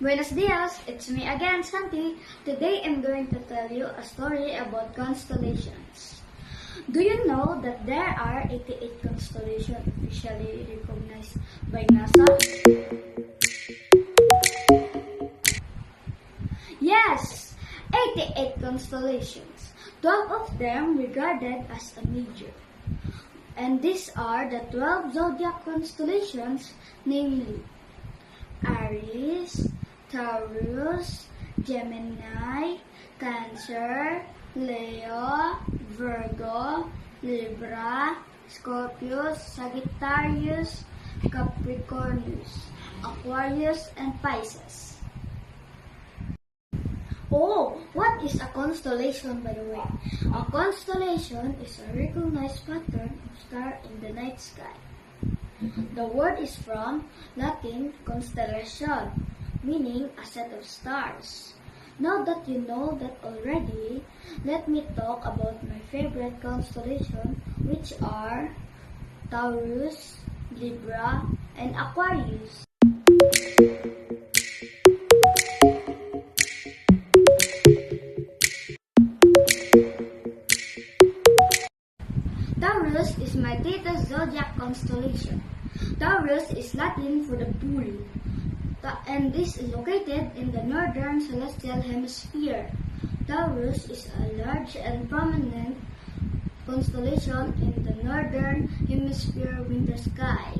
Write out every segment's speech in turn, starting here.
Buenos dias, it's me again, Santi. Today I'm going to tell you a story about constellations. Do you know that there are 88 constellations officially recognized by NASA? Yes, 88 constellations, 12 of them regarded as a major. And these are the 12 zodiac constellations, namely Aries, Taurus, Gemini, Cancer, Leo, Virgo, Libra, Scorpio, Sagittarius, Capricornus, Aquarius, and Pisces. Oh, what is a constellation, by the way? A constellation is a recognized pattern of star in the night sky. The word is from Latin constellation, meaning a set of stars. Now that you know that already, let me talk about my favorite constellation, which are Taurus, Libra, and Aquarius. Taurus is my tita's zodiac constellation. Taurus is Latin for the bull, and this is located in the northern celestial hemisphere. Taurus is a large and prominent constellation in the northern hemisphere winter sky.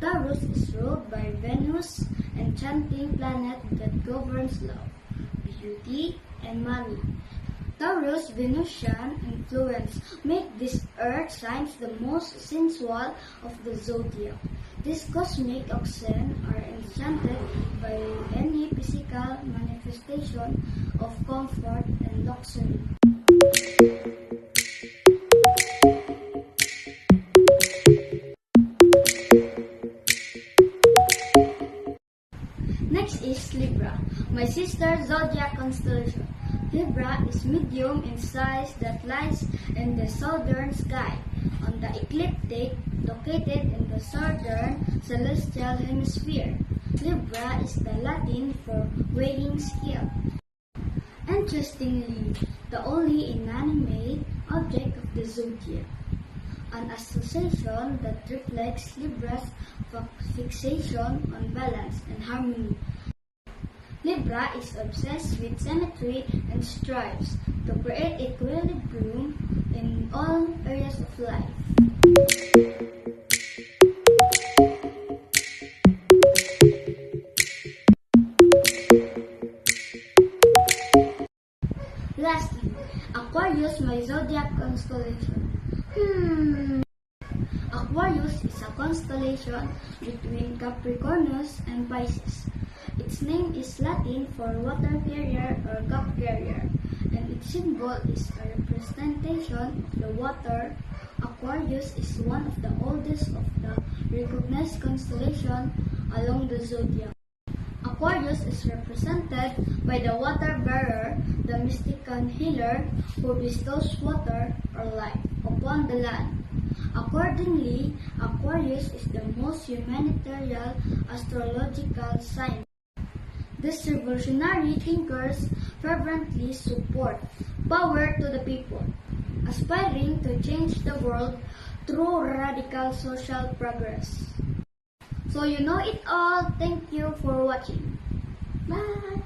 Taurus is ruled by Venus, enchanting planet that governs love, beauty, and money. Taurus Venusian influence make these earth signs the most sensual of the zodiac. These cosmic oxen are enchanted by any physical manifestation of comfort and luxury. Next is Libra, my sister's zodiac constellation. Libra is medium in size that lies in the southern sky, on the ecliptic located in the southern celestial hemisphere. Libra is the Latin for weighing scale. Interestingly, the only inanimate object of the zodiac, an association that reflects Libra's fixation on balance and harmony. Libra is obsessed with symmetry and strives to create equilibrium in all areas of life. Lastly, Aquarius, my zodiac constellation. Aquarius is a constellation between Capricornus and Pisces. Its name is Latin for water carrier or cup carrier, and its symbol is a representation of the water. Aquarius is one of the oldest of the recognized constellation along the zodiac. Aquarius is represented by the water bearer, the mystical healer who bestows water or life upon the land. Accordingly, Aquarius is the most humanitarian astrological sign. These revolutionary thinkers fervently support power to the people, aspiring to change the world through radical social progress. So you know it all. Thank you for watching. Bye!